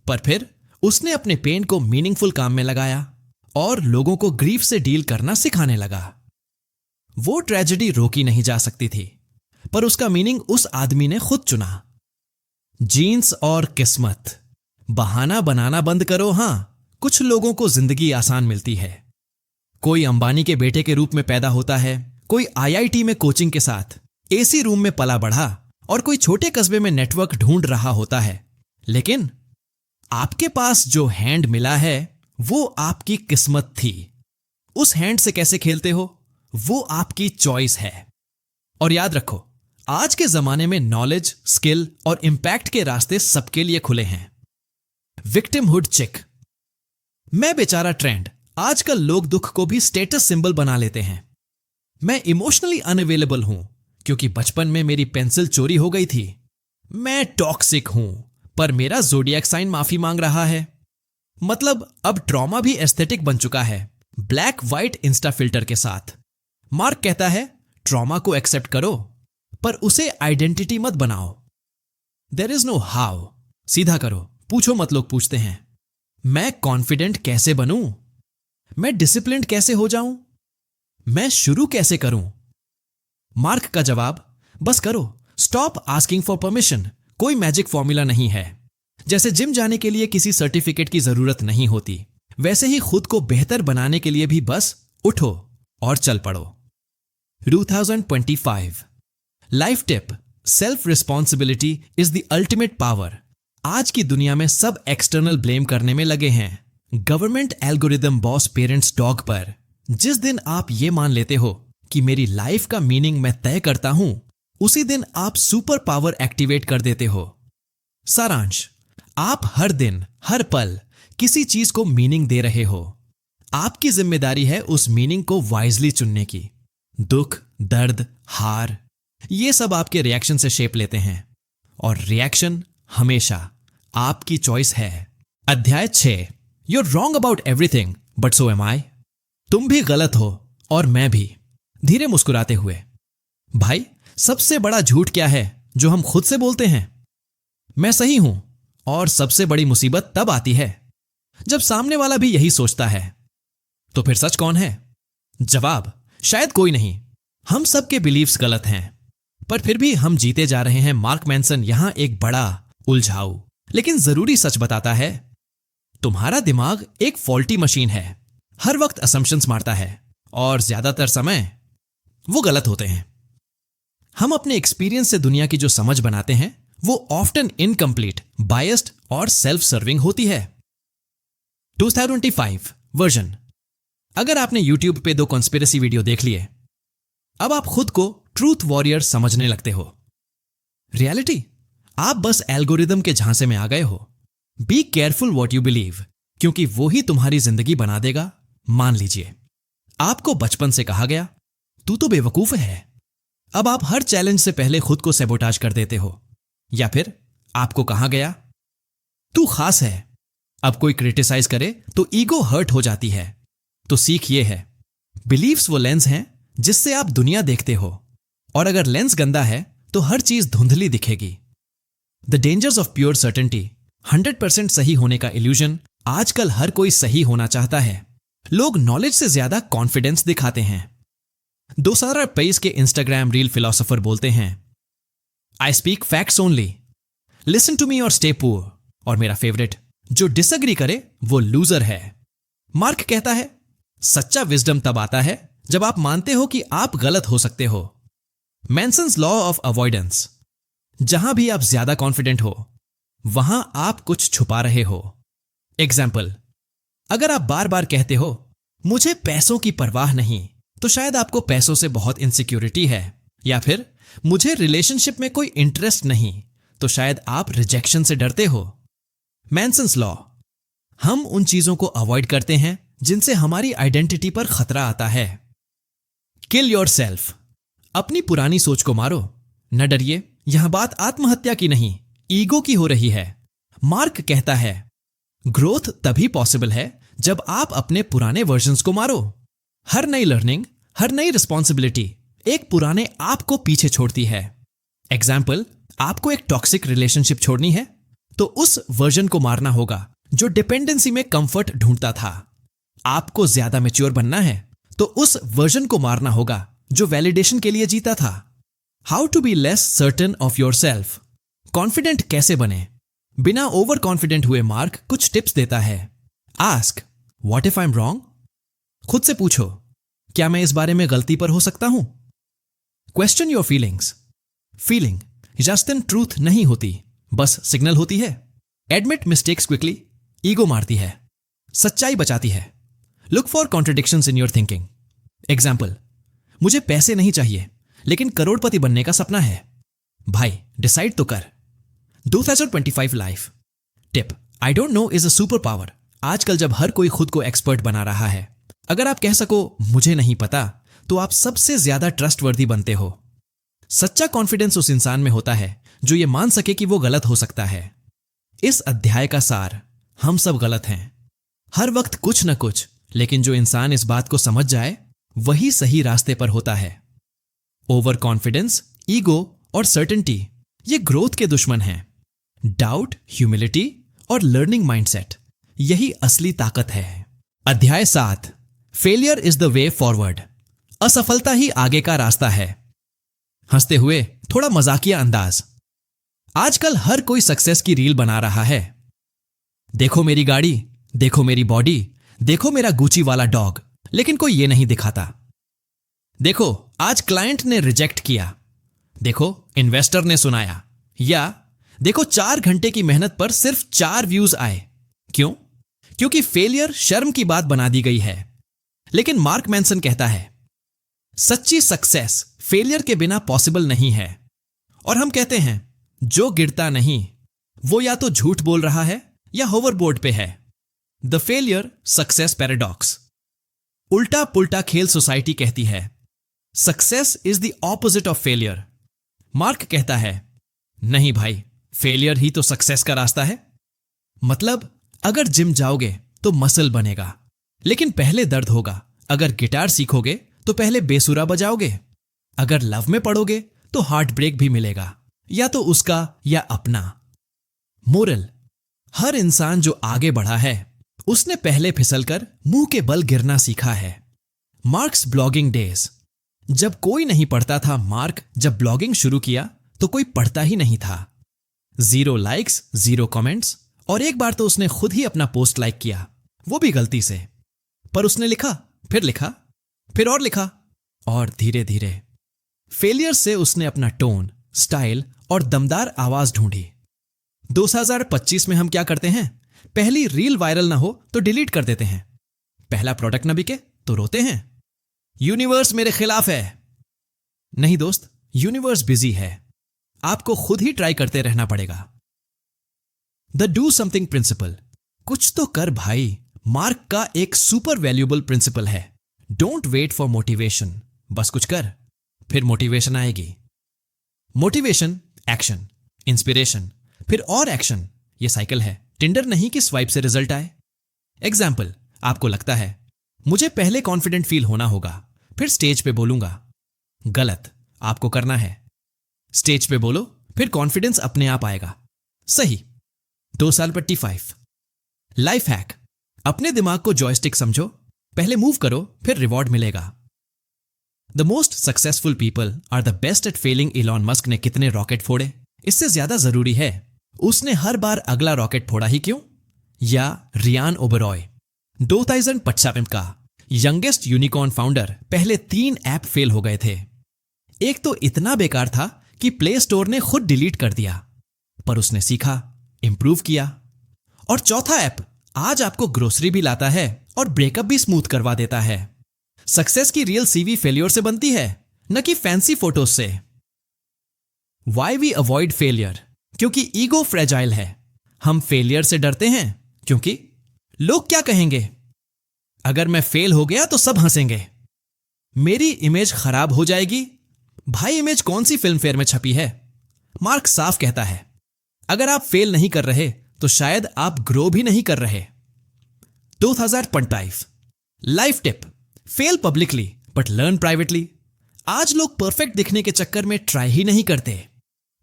पर फिर उसने अपने पेन को मीनिंगफुल काम में लगाया और लोगों को ग्रीफ से डील करना सिखाने लगा। वो ट्रेजेडी रोकी नहीं जा सकती थी, पर उसका मीनिंग उस आदमी ने खुद चुना। जीन्स और किस्मत। बहाना बनाना बंद करो। हां, कुछ लोगों को जिंदगी आसान मिलती है। कोई अंबानी के बेटे के रूप में पैदा होता है, कोई आईआईटी में कोचिंग के साथ एसी रूम में पला बढ़ा, और कोई छोटे कस्बे में नेटवर्क ढूंढ रहा होता है। लेकिन आपके पास जो हैंड मिला है वो आपकी किस्मत थी। उस हैंड से कैसे खेलते हो वो आपकी चॉइस है। और याद रखो, आज के जमाने में नॉलेज, स्किल और इंपैक्ट के रास्ते सबके लिए खुले हैं। विक्टिमहुड चिक। मैं बेचारा ट्रेंड। आजकल लोग दुख को भी स्टेटस सिंबल बना लेते हैं। मैं इमोशनली अनअवेलेबल हूं क्योंकि बचपन में मेरी पेंसिल चोरी हो गई थी। मैं टॉक्सिक हूं, पर मेरा ज़ोडिएक साइन माफी मांग रहा है। मतलब अब ट्रॉमा भी एस्थेटिक बन चुका है, ब्लैक व्हाइट इंस्टा फिल्टर के साथ। मार्क कहता है, ट्रॉमा को एक्सेप्ट करो, पर उसे आइडेंटिटी मत बनाओ। There is no how. सीधा करो, पूछो मत। लोग पूछते हैं, मैं कॉन्फिडेंट कैसे बनूं? मैं डिसिप्लिन्ड कैसे हो जाऊं? मैं शुरू कैसे करूं? मार्क का जवाब, बस करो। Stop asking for permission. कोई मैजिक फॉर्मूला नहीं है। जैसे जिम जाने के लिए किसी सर्टिफिकेट की जरूरत नहीं होती, वैसे ही खुद को बेहतर बनाने के लिए भी बस उठो और चल पड़ो। 2025 life tip, self responsibility is the ultimate power. आज की दुनिया में सब एक्सटर्नल ब्लेम करने में लगे हैं, government, algorithm, boss, parents, dog पर। जिस दिन आप ये मान लेते हो कि मेरी लाइफ का मीनिंग मैं तय करता हूं, उसी दिन आप सुपर पावर एक्टिवेट कर देते हो। सारांश, आप हर दिन, हर पल किसी चीज को मीनिंग दे रहे हो। आपकी जिम्मेदारी है उस मीनिंग को वाइजली चुनने की। दुख, दर्द, हार, ये सब आपके रिएक्शन से शेप लेते हैं, और रिएक्शन हमेशा आपकी चॉइस है। अध्याय 6, You're wrong about everything, but so am I. तुम भी गलत हो और मैं भी। धीरे मुस्कुराते हुए, भाई सबसे बड़ा झूठ क्या है जो हम खुद से बोलते हैं? मैं सही हूं। और सबसे बड़ी मुसीबत तब आती है जब सामने वाला भी यही सोचता है। तो फिर सच कौन है? जवाब, शायद कोई नहीं। हम सबके बिलीव्स गलत हैं, पर फिर भी हम जीते जा रहे हैं। मार्क मैनसन यहां एक बड़ा उलझाऊ लेकिन जरूरी सच बताता है। तुम्हारा दिमाग एक फॉल्टी मशीन है, हर वक्त असम्पशंस मारता है, और ज्यादातर समय वो गलत होते हैं। हम अपने एक्सपीरियंस से दुनिया की जो समझ बनाते हैं वो ऑफ्टन इनकम्प्लीट, बायस्ड और सेल्फ सर्विंग होती है। 2025 वर्जन। अगर आपने YouTube पे 2 कॉन्स्पिरेसी वीडियो देख लिए, अब आप खुद को ट्रूथ वॉरियर समझने लगते हो। रियलिटी, आप बस एल्गोरिदम के झांसे में आ गए हो। Be careful what you believe, क्योंकि वो ही तुम्हारी जिंदगी बना देगा। मान लीजिए आपको बचपन से कहा गया तू तो बेवकूफ है। अब आप हर चैलेंज से पहले खुद को सैबोटाज कर देते हो। या फिर आपको कहा गया तू खास है। अब कोई क्रिटिसाइज करे तो ईगो हर्ट हो जाती है। तो सीख ये है, बिलीव्स वो लेंस हैं जिससे आप दुनिया देखते हो, और अगर लेंस गंदा है तो हर चीज धुंधली दिखेगी। The dangers of pure certainty, 100% सही होने का इल्यूजन। आजकल हर कोई सही होना चाहता है। लोग नॉलेज से ज्यादा कॉन्फिडेंस दिखाते हैं। 2023 के इंस्टाग्राम रील फिलोसोफर बोलते हैं, I speak facts only, listen to me और स्टे पुअर। और मेरा फेवरेट, जो डिसएग्री करे वो लूजर है। मार्क कहता है, सच्चा विजडम तब आता है जब आप मानते हो कि आप गलत हो सकते हो। मैनसन्स लॉ ऑफ अवॉइडेंस, जहां भी आप ज्यादा कॉन्फिडेंट हो वहां आप कुछ छुपा रहे हो। एग्जाम्पल, अगर आप बार बार कहते हो मुझे पैसों की परवाह नहीं, तो शायद आपको पैसों से बहुत इनसिक्योरिटी है। या फिर मुझे रिलेशनशिप में कोई इंटरेस्ट नहीं, तो शायद आप रिजेक्शन से डरते हो। मैनसन्स लॉ, हम उन चीजों को अवॉइड करते हैं जिनसे हमारी आइडेंटिटी पर खतरा आता है। किल योरसेल्फ, अपनी पुरानी सोच को मारो। न डरिए, यह बात आत्महत्या की नहीं, ईगो की हो रही है। मार्क कहता है, ग्रोथ तभी पॉसिबल है जब आप अपने पुराने वर्जन्स को मारो। हर नई लर्निंग, हर नई रिस्पॉन्सिबिलिटी एक पुराने आप को पीछे छोड़ती है। एग्जाम्पल, आपको एक टॉक्सिक रिलेशनशिप छोड़नी है तो उस वर्जन को मारना होगा जो डिपेंडेंसी में कंफर्ट ढूंढता था। आपको ज्यादा मैच्योर बनना है तो उस वर्जन को मारना होगा जो वैलिडेशन के लिए जीता था। How to be less certain of yourself, confident कैसे बने बिना ओवर कॉन्फिडेंट हुए। मार्क कुछ टिप्स देता है। Ask, what if I am wrong, खुद से पूछो, क्या मैं इस बारे में गलती पर हो सकता हूं। Question your feelings, feeling Justin truth नहीं होती, बस सिग्नल होती है। एडमिट मिस्टेक्स क्विकली, ईगो मारती है, सच्चाई बचाती है। Look for contradictions in your thinking. Example, मुझे पैसे नहीं चाहिए लेकिन करोड़पति बनने का सपना है। भाई डिसाइड तो कर। 2025 life tip, I don't know is a super power. आजकल जब हर कोई खुद को एक्सपर्ट बना रहा है, अगर आप कह सको मुझे नहीं पता, तो आप सबसे ज्यादा ट्रस्टवर्दी बनते हो। सच्चा कॉन्फिडेंस उस इंसान में होता है जो ये मान सके कि वो गलत हो सकता है। इस अध्याय का सार, हम सब गलत हैं हर वक्त कुछ न कुछ, लेकिन जो इंसान इस बात को समझ जाए वही सही रास्ते पर होता है। ओवर कॉन्फिडेंस, ईगो और सर्टेनिटी ये ग्रोथ के दुश्मन हैं। डाउट, ह्यूमिलिटी और लर्निंग माइंडसेट, यही असली ताकत है। अध्याय 7, failure is the way forward, असफलता ही आगे का रास्ता है। हंसते हुए थोड़ा मजाकिया अंदाज, आजकल हर कोई सक्सेस की रील बना रहा है। देखो मेरी गाड़ी, देखो मेरी बॉडी, देखो मेरा गुची वाला डॉग, लेकिन कोई ये नहीं दिखाता। देखो आज क्लाइंट ने रिजेक्ट किया, देखो इन्वेस्टर ने सुनाया, या देखो 4 घंटे की मेहनत पर सिर्फ 4 व्यूज आए। क्यों? क्योंकि फेलियर शर्म की बात बना दी गई है। लेकिन मार्क मैनसन कहता है, सच्ची सक्सेस फेलियर के बिना पॉसिबल नहीं है। और हम कहते हैं, जो गिरता नहीं वो या तो झूठ बोल रहा है या होवरबोर्ड पे है। The failure success paradox. उल्टा पुल्टा खेल सोसाइटी कहती है, success is the opposite of failure. Mark कहता है, नहीं भाई, फेलियर ही तो सक्सेस का रास्ता है। मतलब अगर जिम जाओगे तो मसल बनेगा, लेकिन पहले दर्द होगा। अगर गिटार सीखोगे तो पहले बेसुरा बजाओगे। अगर लव में पड़ोगे तो हार्ट ब्रेक भी मिलेगा, या तो उसका या अपना। मोरल, हर इंसान जो आगे बढ़ा है उसने पहले फिसलकर मुंह के बल गिरना सीखा है। मार्क्स ब्लॉगिंग डेज, जब कोई नहीं पढ़ता था। मार्क जब ब्लॉगिंग शुरू किया तो कोई पढ़ता ही नहीं था। 0 लाइक्स, 0 कमेंट्स, और एक बार तो उसने खुद ही अपना पोस्ट लाइक किया, वो भी गलती से। पर उसने लिखा, फिर और लिखा, और धीरे धीरे फेलियर से उसने अपना टोन, स्टाइल और दमदार आवाज ढूंढी। 2025 में हम क्या करते हैं? पहली रील वायरल ना हो तो डिलीट कर देते हैं, पहला प्रोडक्ट ना बिके तो रोते हैं, यूनिवर्स मेरे खिलाफ है। नहीं दोस्त, यूनिवर्स बिजी है, आपको खुद ही ट्राई करते रहना पड़ेगा। द डू समथिंग प्रिंसिपल, कुछ तो कर भाई, मार्क का एक सुपर वैल्यूएबल प्रिंसिपल है। डोंट वेट फॉर मोटिवेशन, बस कुछ कर, फिर मोटिवेशन आएगी। मोटिवेशन, एक्शन, इंस्पिरेशन, फिर और एक्शन, ये साइकिल है। टिंडर नहीं कि स्वाइप से रिजल्ट आए। एग्जाम्पल, आपको लगता है मुझे पहले कॉन्फिडेंट फील होना होगा, फिर स्टेज पे बोलूंगा। गलत, आपको करना है। स्टेज पे बोलो, फिर कॉन्फिडेंस अपने आप आएगा। सही। 2 साल पर T5। लाइफ हैक, अपने दिमाग को जॉयस्टिक समझो, पहले मूव करो, फिर रिवॉर्ड मिलेगा। The most successful people are the best at failing. Elon Musk ने कितने रॉकेट फोड़े? इससे ज्यादा जरूरी है उसने हर बार अगला रॉकेट फोड़ा ही क्यों? या रियान ओबरॉय, 2015 का यंगेस्ट यूनिकॉर्न फाउंडर, पहले 3 ऐप फेल हो गए थे। एक तो इतना बेकार था कि प्ले स्टोर ने खुद डिलीट कर दिया, पर उसने सीखा, इंप्रूव किया। और चौथा ऐप आज आपको ग्रोसरी भी लाता है और ब्रेकअप भी स्मूथ करवा देता है। सक्सेस की रियल सीवी फेलियर से बनती है, न कि फैंसी फोटोज से। Why we avoid failure? क्योंकि ईगो फ्रेजाइल है। हम फेलियर से डरते हैं क्योंकि लोग क्या कहेंगे? अगर मैं फेल हो गया तो सब हंसेंगे, मेरी इमेज खराब हो जाएगी। भाई, इमेज कौन सी फिल्म फेयर में छपी है? मार्क साफ कहता है, अगर आप फेल नहीं कर रहे तो शायद आप ग्रो भी नहीं कर रहे। 2025 life tip, fail publicly but learn privately. आज लोग परफेक्ट दिखने के चक्कर में ट्राई ही नहीं करते,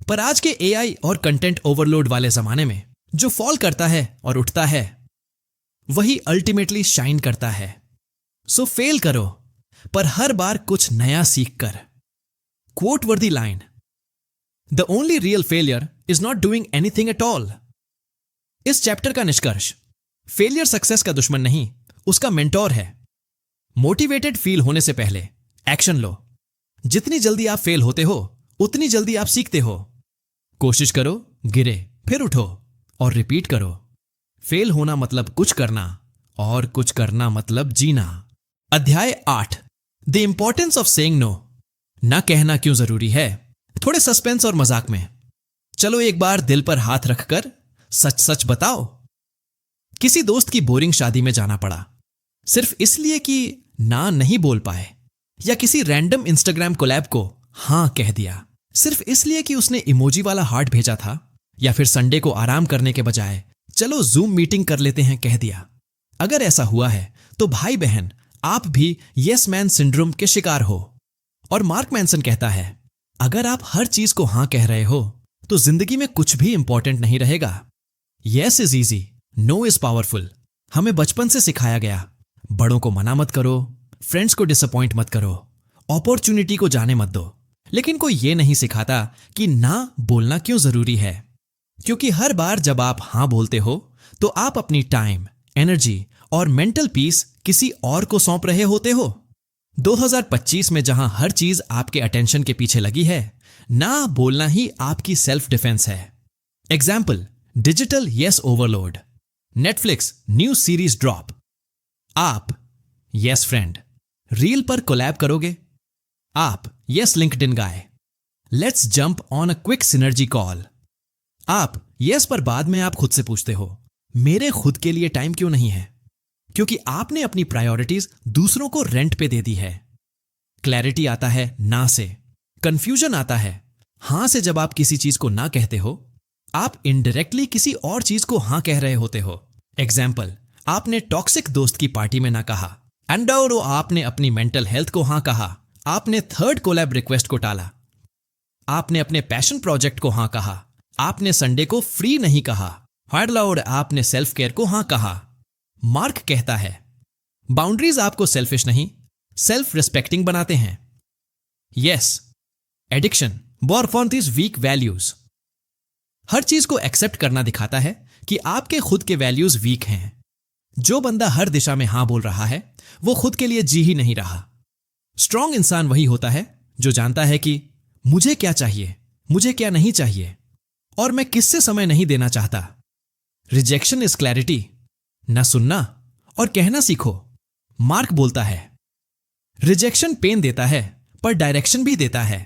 पर आज के एआई और कंटेंट ओवरलोड वाले जमाने में जो फॉल करता है और उठता है वही अल्टीमेटली शाइन करता है। सो फेल करो, पर हर बार कुछ नया सीख कर। क्वोट वर्दी line, the only real failure is not doing anything at all. इस चैप्टर का निष्कर्ष, फेलियर सक्सेस का दुश्मन नहीं, उसका मेंटोर है। मोटिवेटेड फील होने से पहले एक्शन लो। जितनी जल्दी आप फेल होते हो उतनी जल्दी आप सीखते हो। कोशिश करो, गिरे, फिर उठो और रिपीट करो। फेल होना मतलब कुछ करना, और कुछ करना मतलब जीना। अध्याय 8, the importance of saying no. ना कहना क्यों जरूरी है? थोड़े सस्पेंस और मजाक में। चलो एक बार दिल पर हाथ रखकर सच सच बताओ। किसी दोस्त की बोरिंग शादी में जाना पड़ा सिर्फ इसलिए कि ना नहीं बोल पाए, या किसी रैंडम इंस्टाग्राम कोलैब को हां कह दिया सिर्फ इसलिए कि उसने इमोजी वाला हार्ट भेजा था, या फिर संडे को आराम करने के बजाय चलो जूम मीटिंग कर लेते हैं कह दिया। अगर ऐसा हुआ है तो भाई बहन, आप भी यस मैन सिंड्रोम के शिकार हो। और मार्क मैनसन कहता है, अगर आप हर चीज को हां कह रहे हो तो जिंदगी में कुछ भी इंपॉर्टेंट नहीं रहेगा। Yes is easy, no is powerful. हमें बचपन से सिखाया गया, बड़ों को मना मत करो, फ्रेंड्स को डिसअपॉइंट मत करो, अपॉर्चुनिटी को जाने मत दो। लेकिन कोई ये नहीं सिखाता कि ना बोलना क्यों जरूरी है। क्योंकि हर बार जब आप हां बोलते हो तो आप अपनी टाइम, एनर्जी और मेंटल पीस किसी और को सौंप रहे होते हो। 2025 में जहां हर चीज आपके अटेंशन के पीछे लगी है, ना बोलना ही आपकी सेल्फ डिफेंस है। Example, digital yes overload. Netflix new series drop. आप यस फ्रेंड, रील पर कोलैब करोगे। आप yes LinkedIn guy, let's jump on a quick synergy call. आप यस पर बाद में आप खुद से पूछते हो, मेरे खुद के लिए टाइम क्यों नहीं है? क्योंकि आपने अपनी प्रायोरिटीज दूसरों को रेंट पे दे दी है। क्लैरिटी आता है ना से, कंफ्यूजन आता है हां से। जब आप किसी चीज को ना कहते हो, आप इनडायरेक्टली किसी और चीज को हां कह रहे होते हो। एग्जाम्पल, आपने टॉक्सिक दोस्त की पार्टी में ना कहा, एंड आपने अपनी मेंटल हेल्थ को हां कहा। आपने थर्ड कोलैब रिक्वेस्ट को टाला। आपने अपने पैशन प्रोजेक्ट को हां कहा। आपने संडे को फ्री नहीं कहा। आपने सेल्फ केयर को हां कहा। मार्क कहता है, बाउंड्रीज आपको सेल्फिश नहीं, सेल्फ रिस्पेक्टिंग बनाते हैं। Yes addiction born on this weak values. हर चीज को एक्सेप्ट करना दिखाता है कि आपके खुद के वैल्यूज वीक हैं। जो बंदा हर दिशा में हां बोल रहा है वो खुद के लिए जी ही नहीं रहा। स्ट्रांग इंसान वही होता है जो जानता है कि मुझे क्या चाहिए, मुझे क्या नहीं चाहिए, और मैं किससे समय नहीं देना चाहता। Rejection is clarity. ना सुनना और कहना सीखो। मार्क बोलता है, रिजेक्शन पेन देता है पर डायरेक्शन भी देता है।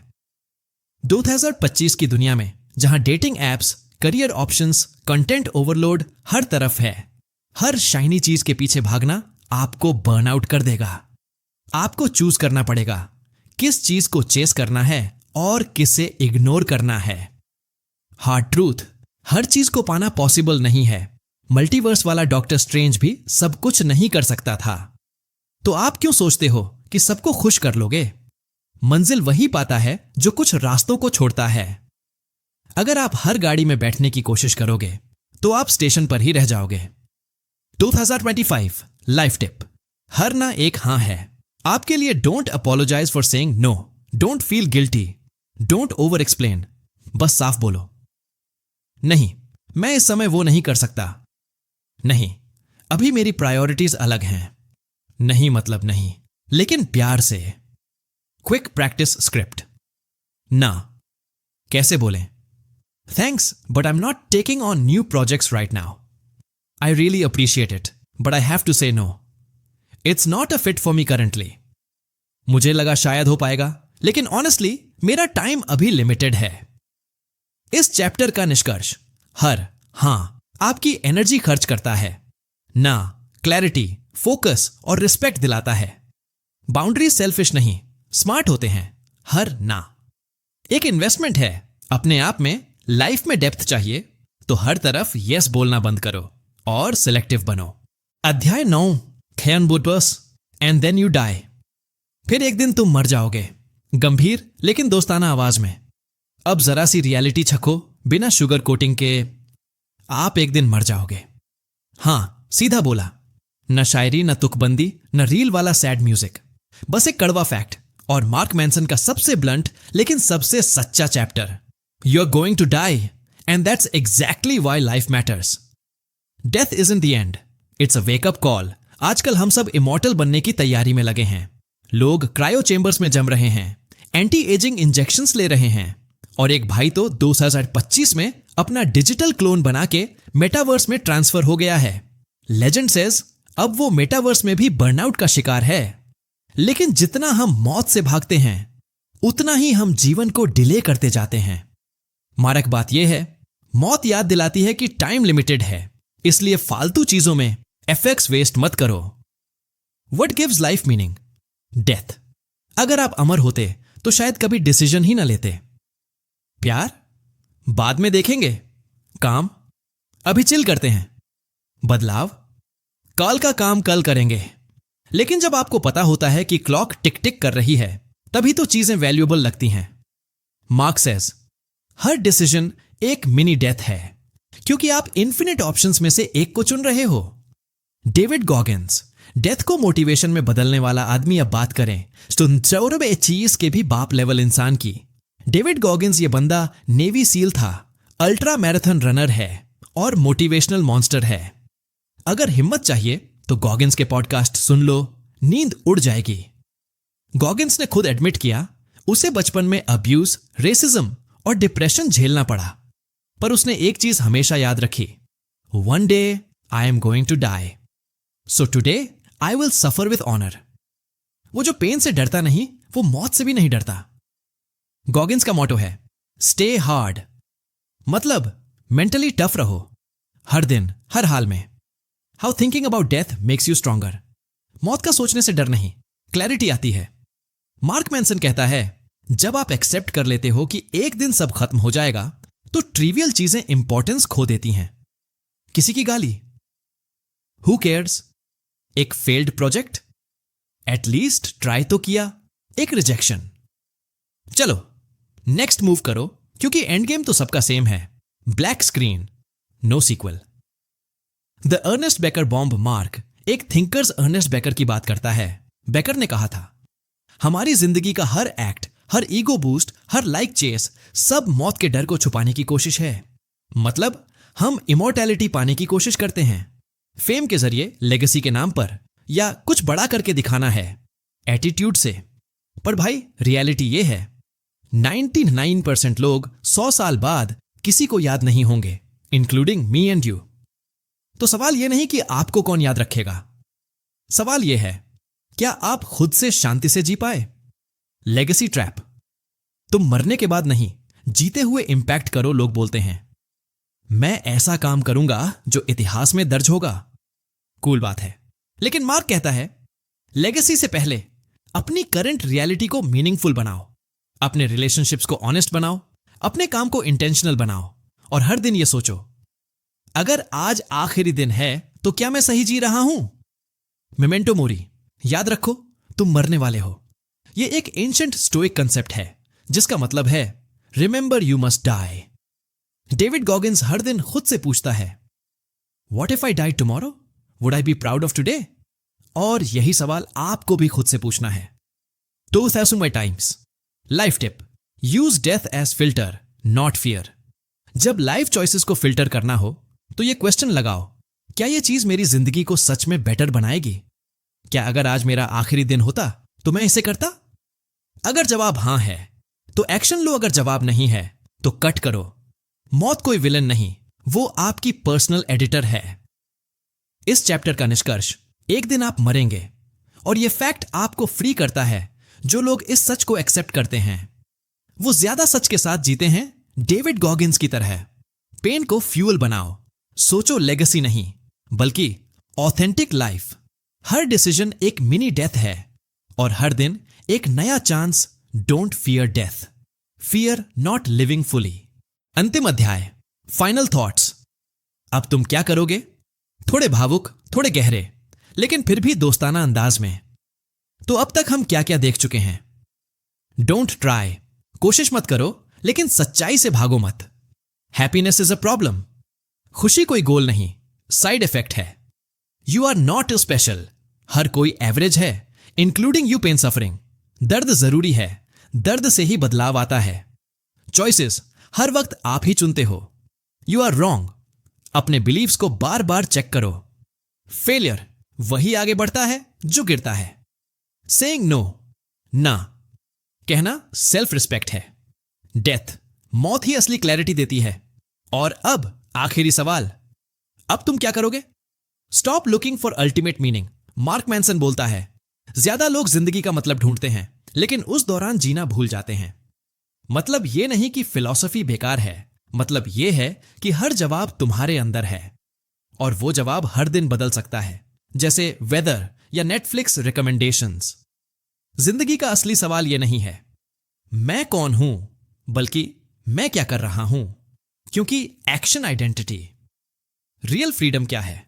2025 की दुनिया में जहां dating apps, career options, content overload हर तरफ है, हर शाइनी चीज के पीछे भागना आपको बर्नआउट कर देगा। आपको चूज करना पड़ेगा किस चीज को चेस करना है और किसे इग्नोर करना है। हार्ड ट्रूथ, हर चीज को पाना पॉसिबल नहीं है। मल्टीवर्स वाला डॉक्टर स्ट्रेंज भी सब कुछ नहीं कर सकता था। तो आप क्यों सोचते हो कि सबको खुश कर लोगे? मंजिल वही पाता है जो कुछ रास्तों को छोड़ता है। अगर आप हर गाड़ी में बैठने की कोशिश करोगे तो आप स्टेशन पर ही रह जाओगे। 2025 लाइफ टिप, हर ना एक हां है। आपके लिए don't apologise for saying no, don't feel guilty, don't over explain. बस साफ बोलो, नहीं मैं इस समय वो नहीं कर सकता, नहीं अभी मेरी प्रायोरिटीज अलग हैं। नहीं मतलब नहीं, लेकिन प्यार से। Quick practice script. ना कैसे बोलें? Thanks but I am not taking on new projects right now. I really appreciate it but I have to say no. It's not a fit for me currently. मुझे लगा शायद हो पाएगा, लेकिन ऑनेस्टली मेरा टाइम अभी लिमिटेड है। इस चैप्टर का निष्कर्ष, हर हां आपकी एनर्जी खर्च करता है, ना क्लैरिटी, फोकस और रिस्पेक्ट दिलाता है। बाउंड्री सेल्फिश नहीं, स्मार्ट होते हैं। हर ना एक इन्वेस्टमेंट है अपने आप में। लाइफ में डेप्थ चाहिए तो हर तरफ यस बोलना बंद करो और सिलेक्टिव बनो। अध्याय 9, खैन बुटबस एंड देन यू डाई। फिर एक दिन तुम मर जाओगे, गंभीर लेकिन दोस्ताना आवाज में। अब जरा सी रियलिटी छको, बिना शुगर कोटिंग के। आप एक दिन मर जाओगे। हां, सीधा बोला, न शायरी, न तुकबंदी, न रील वाला सैड म्यूजिक। बस एक कड़वा फैक्ट और मार्क मैनसन का सबसे ब्लंट लेकिन सबसे सच्चा chapter. You are going to die and that's exactly why life matters. Death isn't the end, it's a wakeup call. आजकल हम सब इमॉर्टल बनने की तैयारी में लगे हैं। लोग क्रायो चेंबर्स में जम रहे हैं, एंटी एजिंग इंजेक्शंस ले रहे हैं, और एक भाई तो 2025 में अपना डिजिटल क्लोन बना के मेटावर्स में ट्रांसफर हो गया है। लेजेंड सेज अब वो मेटावर्स में भी बर्नआउट का शिकार है। लेकिन जितना हम मौत से भागते हैं उतना ही हम जीवन को डिले करते जाते हैं। मारक बात यह है, मौत याद दिलाती है कि टाइम लिमिटेड है, इसलिए फालतू चीजों में एफएक्स वेस्ट मत करो। What gives life meaning? Death. अगर आप अमर होते तो शायद कभी डिसीजन ही ना लेते। प्यार बाद में देखेंगे। काम अभी चिल करते हैं। बदलाव कल का काम कल करेंगे। लेकिन जब आपको पता होता है कि क्लॉक टिक टिक कर रही है, तभी तो चीजें वैल्यूएबल लगती हैं। मार्क सेज हर डिसीजन एक मिनी डेथ है, क्योंकि आप इन्फिनिट ऑप्शंस में से एक को चुन रहे हो। डेविड गॉगिन्स, डेथ को मोटिवेशन में बदलने वाला आदमी। अब बात करें चीज के भी बाप लेवल इंसान की। डेविड गॉगिन्स ये बंदा नेवी सील था, अल्ट्रा मैराथन रनर है और मोटिवेशनल मॉन्स्टर है। अगर हिम्मत चाहिए तो गॉगिन्स के पॉडकास्ट सुन लो, नींद उड़ जाएगी। गॉगिन्स ने खुद एडमिट किया उसे बचपन में अब्यूज, रेसिज्म और डिप्रेशन झेलना पड़ा, पर उसने एक चीज हमेशा याद रखी, one day I am going to die, so today I will suffer with honour. वो जो पेन से डरता नहीं, वो मौत से भी नहीं डरता। गॉगिन्स का मोटो है स्टे हार्ड, मतलब मेंटली टफ रहो हर दिन, हर हाल में। How thinking about death makes you stronger. मौत का सोचने से डर नहीं, क्लैरिटी आती है। मार्क मैनसन कहता है जब आप एक्सेप्ट कर लेते हो कि एक दिन सब खत्म हो जाएगा, तो ट्रिवियल चीजें इंपॉर्टेंस खो देती हैं। किसी की गाली, हु केयर्स? एक फेल्ड प्रोजेक्ट, एटलीस्ट ट्राई तो किया। एक रिजेक्शन, चलो नेक्स्ट मूव करो, क्योंकि एंड गेम तो सबका सेम है, black screen, no sequel. The Ernest Becker bomb Mark एक थिंकर्स अर्नेस्ट बेकर की बात करता है। बेकर ने कहा था, हमारी जिंदगी का हर एक्ट, हर ईगो बूस्ट, हर लाइक चेस, सब मौत के डर को छुपाने की कोशिश है। मतलब हम इमॉर्टैलिटी पाने की कोशिश करते हैं, फेम के जरिए, लेगेसी के नाम पर, या कुछ बड़ा करके दिखाना है, एटीट्यूड से। पर भाई रियलिटी ये है 99% लोग 100 साल बाद किसी को याद नहीं होंगे, इंक्लूडिंग मी एंड यू। तो सवाल यह नहीं कि आपको कौन याद रखेगा, सवाल यह है क्या आप खुद से शांति से जी पाए। Legacy trap. तुम मरने के बाद नहीं, जीते हुए इंपैक्ट करो। लोग बोलते हैं मैं ऐसा काम करूंगा जो इतिहास में दर्ज होगा। कूल बात है, लेकिन मार्क कहता है लेगेसी से पहले अपनी करंट रियलिटी को मीनिंगफुल बनाओ, अपने रिलेशनशिप्स को ऑनेस्ट बनाओ, अपने काम को इंटेंशनल बनाओ, और हर दिन यह सोचो अगर आज आखिरी दिन है तो क्या मैं सही जी रहा हूं। Memento mori. याद रखो तुम मरने वाले हो। यह एक एंशिएंट स्टोइक कंसेप्ट है जिसका मतलब है remember you must die. David Goggins हर दिन खुद से पूछता है what if I die tomorrow, would I be proud of today. और यही सवाल आपको भी खुद से पूछना है। 2000 times. Life tip, use death as filter not fear. जब लाइफ चॉइसेस को फिल्टर करना हो तो यह क्वेश्चन लगाओ क्या यह चीज मेरी जिंदगी को सच में बेटर बनाएगी। क्या अगर आज मेरा आखिरी दिन होता तो मैं इसे करता। अगर जवाब हां है तो एक्शन लो, अगर जवाब नहीं है तो कट करो। मौत कोई विलन नहीं, वो आपकी पर्सनल एडिटर है। इस चैप्टर का निष्कर्ष, एक दिन आप मरेंगे, और यह फैक्ट आपको फ्री करता है। जो लोग इस सच को एक्सेप्ट करते हैं वो ज्यादा सच के साथ जीते हैं, डेविड गॉगिन्स की तरह। पेन को फ्यूल बनाओ, सोचो लेगेसी नहीं बल्कि ऑथेंटिक लाइफ। हर डिसीजन एक मिनी डेथ है और हर दिन एक नया chance. Don't fear death, fear not living fully. अंतिम अध्याय, फाइनल थॉट्स। अब तुम क्या करोगे? थोड़े भावुक, थोड़े गहरे, लेकिन फिर भी दोस्ताना अंदाज में। तो अब तक हम क्या क्या देख चुके हैं? डोंट ट्राई, कोशिश मत करो, लेकिन सच्चाई से भागो मत। हैप्पीनेस इज अ प्रॉब्लम, खुशी कोई गोल नहीं, साइड इफेक्ट है। यू आर नॉट स्पेशल, हर कोई एवरेज है, इंक्लूडिंग यू पेन सफरिंग। दर्द जरूरी है, दर्द से ही बदलाव आता है। चॉइसेस हर वक्त आप ही चुनते हो। यू आर रॉन्ग, अपने बिलीव्स को बार बार चेक करो। फेलियर वही आगे बढ़ता है जो गिरता है। सेइंग नो, ना कहना सेल्फ रिस्पेक्ट है। डेथ, मौत ही असली क्लैरिटी देती है। और अब आखिरी सवाल, अब तुम क्या करोगे? Stop looking for ultimate meaning. Mark Manson बोलता है ज्यादा लोग जिंदगी का मतलब ढूंढते हैं लेकिन उस दौरान जीना भूल जाते हैं। मतलब यह नहीं कि फिलॉसफी बेकार है, मतलब यह है कि हर जवाब तुम्हारे अंदर है और वो जवाब हर दिन बदल सकता है, जैसे वेदर या नेटफ्लिक्स रिकमेंडेशंस। जिंदगी का असली सवाल यह नहीं है मैं कौन हूं, बल्कि मैं क्या कर रहा हूं, क्योंकि एक्शन आइडेंटिटी। रियल फ्रीडम क्या है?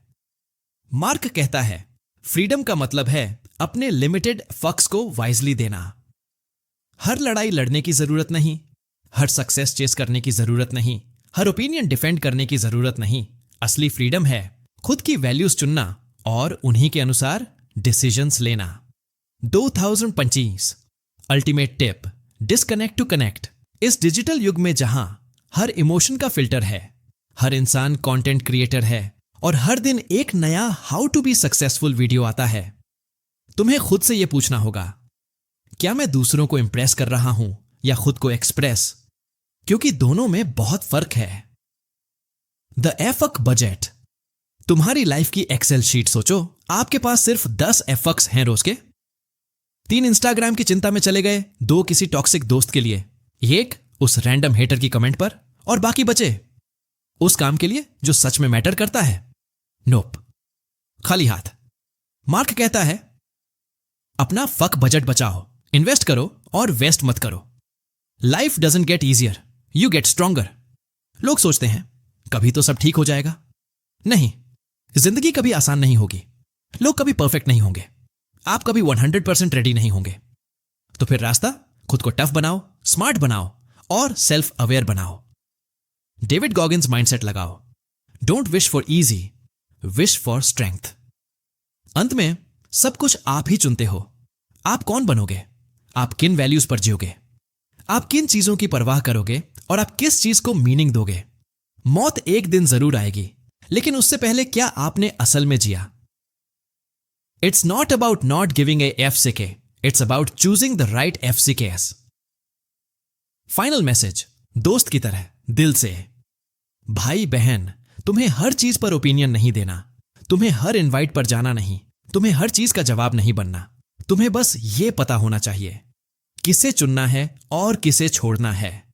मार्क कहता है फ्रीडम का मतलब है अपने लिमिटेड फक्स को वाइजली देना। हर लड़ाई लड़ने की जरूरत नहीं, हर सक्सेस चेस करने की जरूरत नहीं, हर ओपिनियन डिफेंड करने की जरूरत नहीं। असली फ्रीडम है खुद की वैल्यूज चुनना और उन्हीं के अनुसार डिसीजंस लेना। 2025 ultimate tip, disconnect to connect. इस डिजिटल युग में जहां हर इमोशन का फिल्टर है, हर इंसान कंटेंट क्रिएटर है और हर दिन एक नया how to be successful video आता है, तुम्हें खुद से यह पूछना होगा क्या मैं दूसरों को इंप्रेस कर रहा हूं या खुद को एक्सप्रेस, क्योंकि दोनों में बहुत फर्क है। The fuck budget. तुम्हारी लाइफ की एक्सेल शीट सोचो, आपके पास सिर्फ 10 एफक्स हैं रोज के। 3 इंस्टाग्राम की चिंता में चले गए, 2 किसी टॉक्सिक दोस्त के लिए, 1 उस रैंडम हेटर की कमेंट पर, और बाकी बचे उस काम के लिए जो सच में मैटर करता है। नोप, खाली हाथ। मार्क कहता है अपना फक बजट बचाओ, इन्वेस्ट करो और वेस्ट मत करो। Life doesn't get easier, you get stronger. लोग सोचते हैं कभी तो सब ठीक हो जाएगा। नहीं, जिंदगी कभी आसान नहीं होगी। लोग कभी परफेक्ट नहीं होंगे। आप कभी 100% रेडी नहीं होंगे। तो फिर रास्ता खुद को टफ बनाओ, स्मार्ट बनाओ और सेल्फ अवेयर बनाओ। डेविड गॉगिन्स माइंडसेट लगाओ। Don't wish for easy, wish for strength. अंत में सब कुछ आप ही चुनते हो। आप कौन बनोगे, आप किन वैल्यूज पर जियोगे, आप किन चीजों की परवाह करोगे और आप किस चीज को मीनिंग दोगे। मौत एक दिन जरूर आएगी, लेकिन उससे पहले क्या आपने असल में जिया? It's not about not giving a fuck, it's about choosing the right FCKS। Final message, दोस्त की तरह दिल से। भाई बहन, तुम्हें हर चीज पर ओपिनियन नहीं देना, तुम्हें हर इनवाइट पर जाना नहीं, तुम्हें हर चीज का जवाब नहीं बनना। तुम्हें बस ये पता होना चाहिए किसे चुनना है और किसे छोड़ना है।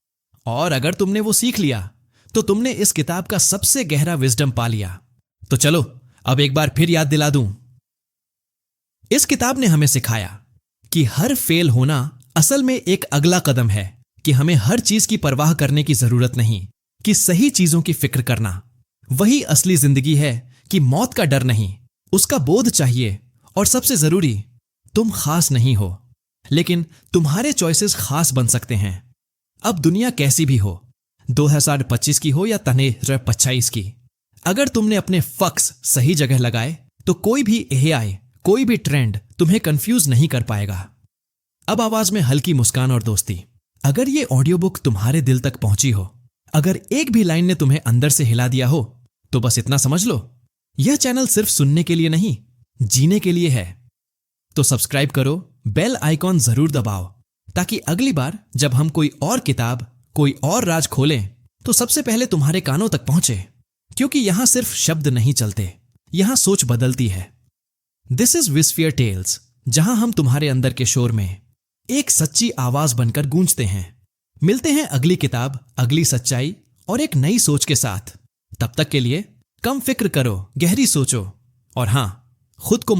और अगर तुमने वो सीख लिया तो तुमने इस किताब का सबसे गहरा विजडम पा लिया। तो चलो अब एक बार फिर याद दिला दूं। इस किताब ने हमें सिखाया कि हर फेल होना असल में एक अगला कदम है, कि हमें हर चीज की परवाह करने की जरूरत नहीं, कि सही चीजों की फिक्र करना वही असली जिंदगी है, कि मौत का डर नहीं, उसका बोध चाहिए। और सबसे जरूरी, तुम खास नहीं हो, लेकिन तुम्हारे चॉइसेस खास बन सकते हैं। अब दुनिया कैसी भी हो, 2025 की हो या 2025 की, अगर तुमने अपने फक्स सही जगह लगाए तो कोई भी AI, कोई भी ट्रेंड तुम्हें कंफ्यूज नहीं कर पाएगा। अब आवाज में हल्की मुस्कान और दोस्ती। अगर ये ऑडियो बुक तुम्हारे दिल तक पहुंची हो, अगर एक भी लाइन ने तुम्हें अंदर से हिला दिया हो, तो बस इतना समझ लो, यह चैनल सिर्फ सुनने के लिए नहीं, जीने के लिए है। तो सब्सक्राइब करो, बेल आइकॉन जरूर दबाओ, ताकि अगली बार जब हम कोई और किताब, कोई और राज खोलें तो सबसे पहले तुम्हारे कानों तक पहुंचे। क्योंकि यहां सिर्फ शब्द नहीं चलते, यहां सोच बदलती है। दिस इज विस्फीयर टेल्स, जहां हम तुम्हारे अंदर के शोर में एक सच्ची आवाज बनकर गूंजते हैं। मिलते हैं अगली किताब, अगली सच्चाई और एक नई सोच के साथ। तब तक के लिए कम फिक्र करो, गहरी सोचो और हां, खुद को